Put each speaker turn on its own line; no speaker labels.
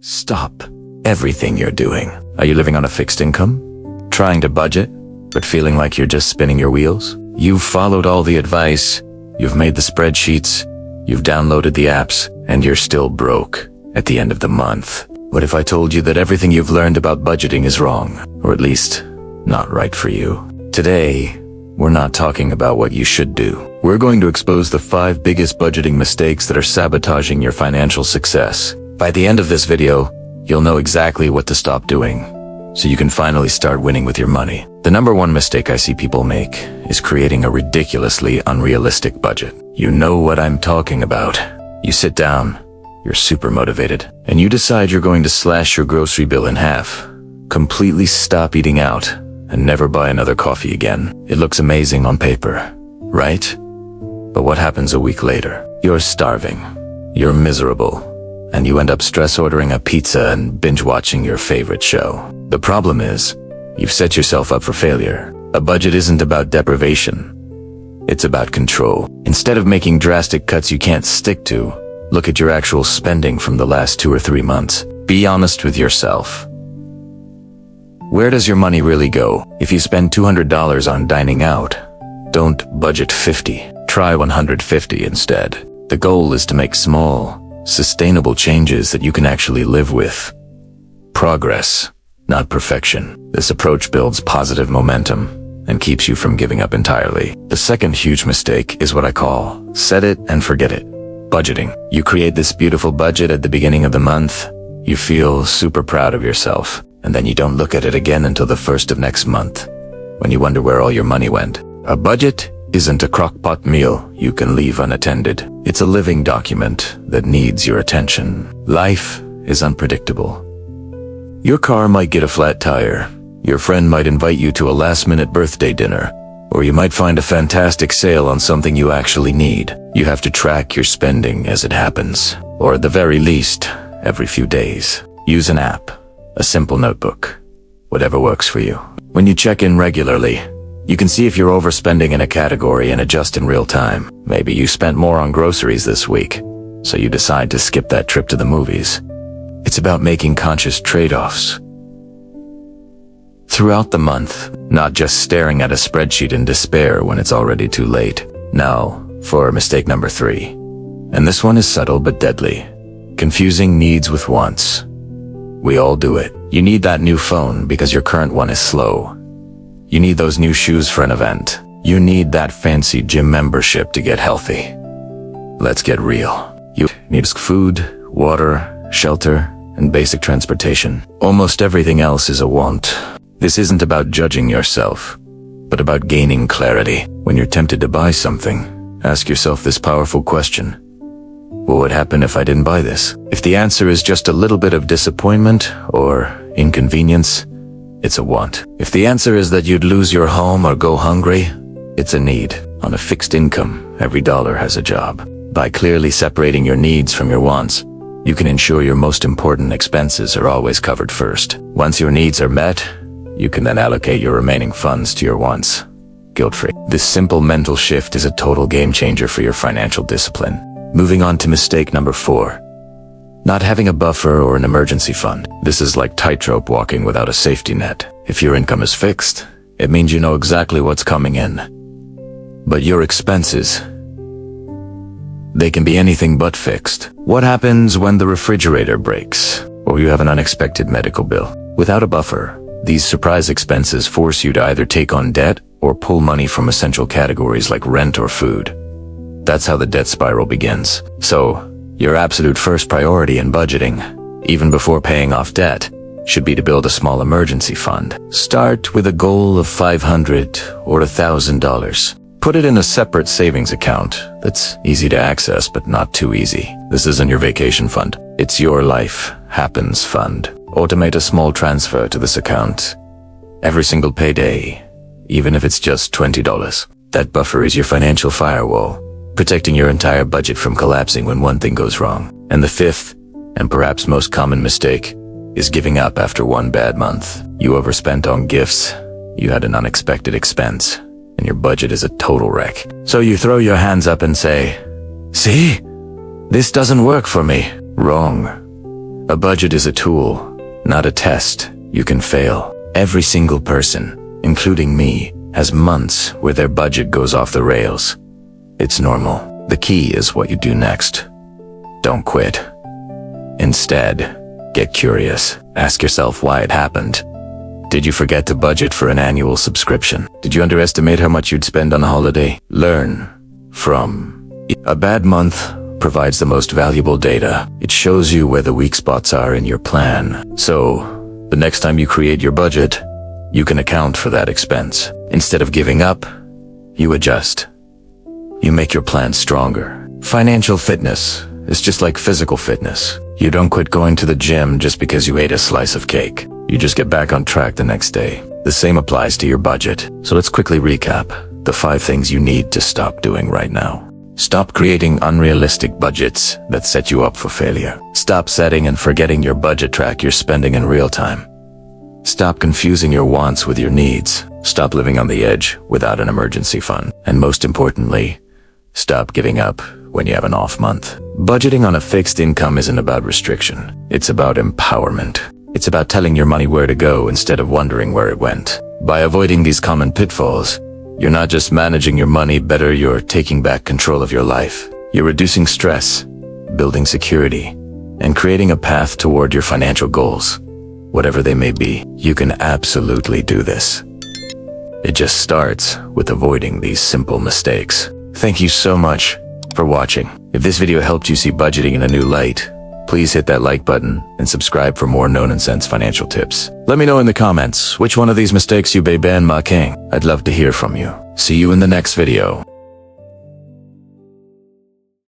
Stop everything you're doing. Are you living on a fixed income? Trying to budget, but feeling like you're just spinning your wheels? You've followed all the advice, you've made the spreadsheets, you've downloaded the apps, and you're still broke at the end of the month. What if I told you that everything you've learned about budgeting is wrong, or at least not right for you? Today, we're not talking about what you should do. We're going to expose the 5 biggest budgeting mistakes that are sabotaging your financial success. By the end of this video, you'll know exactly what to stop doing, so you can finally start winning with your money. The number one mistake I see people make is creating a ridiculously unrealistic budget. You know what I'm talking about. You sit down, you're super motivated, and you decide you're going to slash your grocery bill in half, completely stop eating out, and never buy another coffee again. It looks amazing on paper, right? But what happens a week later? You're starving, you're miserable, and you end up stress ordering a pizza and binge watching your favorite show. The problem is, you've set yourself up for failure. A budget isn't about deprivation. It's about control. Instead of making drastic cuts you can't stick to, look at your actual spending from the last 2 or 3 months. Be honest with yourself. Where does your money really go? If you spend $200 on dining out, don't budget 50. Try 150 instead. The goal is to make small, sustainable changes that you can actually live with. Progress, not perfection. This approach builds positive momentum and keeps you from giving up entirely. The second huge mistake is what I call set it and forget it. Budgeting. You create this beautiful budget at the beginning of the month. You feel super proud of yourself, and then you don't look at it again until the 1st of next month, when you wonder where all your money went. A budget isn't a crock-pot meal you can leave unattended. It's a living document that needs your attention. Life is unpredictable. Your car might get a flat tire, your friend might invite you to a last-minute birthday dinner, or you might find a fantastic sale on something you actually need. You have to track your spending as it happens, or at the very least, every few days. Use an app, a simple notebook, whatever works for you. When you check in regularly, you can see if you're overspending in a category and adjust in real time. Maybe you spent more on groceries this week, so you decide to skip that trip to the movies. It's about making conscious trade-offs throughout the month, not just staring at a spreadsheet in despair when it's already too late. Now, for mistake number 3. And this one is subtle but deadly. Confusing needs with wants. We all do it. You need that new phone because your current one is slow. You need those new shoes for an event. You need that fancy gym membership to get healthy. Let's get real. You need food, water, shelter, and basic transportation. Almost everything else is a want. This isn't about judging yourself, but about gaining clarity. When you're tempted to buy something, ask yourself this powerful question. What would happen if I didn't buy this? If the answer is just a little bit of disappointment or inconvenience, it's a want. If the answer is that you'd lose your home or go hungry, it's a need. On a fixed income, every dollar has a job. By clearly separating your needs from your wants, you can ensure your most important expenses are always covered first. Once your needs are met, you can then allocate your remaining funds to your wants, guilt-free. This simple mental shift is a total game changer for your financial discipline. Moving on to mistake number 4. Not having a buffer or an emergency fund. This is like tightrope walking without a safety net. If your income is fixed, it means you know exactly what's coming in. But your expenses, they can be anything but fixed. What happens when the refrigerator breaks, or you have an unexpected medical bill? Without a buffer, these surprise expenses force you to either take on debt or pull money from essential categories like rent or food. That's how the debt spiral begins. So, your absolute first priority in budgeting, even before paying off debt, should be to build a small emergency fund. Start with a goal of $500 or $1,000. Put it in a separate savings account that's easy to access but not too easy. This isn't your vacation fund. It's your life happens fund. Automate a small transfer to this account every single payday, even if it's just $20. That buffer is your financial firewall, protecting your entire budget from collapsing when one thing goes wrong. And the 5th, and perhaps most common mistake, is giving up after one bad month. You overspent on gifts, you had an unexpected expense, and your budget is a total wreck. So you throw your hands up and say, "See? This doesn't work for me." Wrong. A budget is a tool, not a test. You can fail. Every single person, including me, has months where their budget goes off the rails. It's normal. The key is what you do next. Don't quit. Instead, get curious. Ask yourself why it happened. Did you forget to budget for an annual subscription? Did you underestimate how much you'd spend on a holiday? Learn from. A bad month provides the most valuable data. It shows you where the weak spots are in your plan. So, the next time you create your budget, you can account for that expense. Instead of giving up, you adjust. You make your plan stronger. Financial fitness is just like physical fitness. You don't quit going to the gym just because you ate a slice of cake. You just get back on track the next day. The same applies to your budget. So let's quickly recap the 5 things you need to stop doing right now. Stop creating unrealistic budgets that set you up for failure. Stop setting and forgetting your budget. Track your spending in real time. Stop confusing your wants with your needs. Stop living on the edge without an emergency fund. And most importantly, stop giving up when you have an off month. Budgeting on a fixed income isn't about restriction. It's about empowerment. It's about telling your money where to go instead of wondering where it went. By avoiding these common pitfalls, you're not just managing your money better, you're taking back control of your life. You're reducing stress, building security, and creating a path toward your financial goals. Whatever they may be, you can absolutely do this. It just starts with avoiding these simple mistakes. Thank you so much for watching. If this video helped you see budgeting in a new light, please hit that like button and subscribe for more no-nonsense financial tips. Let me know in the comments which one of these mistakes you ban making. I'd love to hear from you. See you in the next video.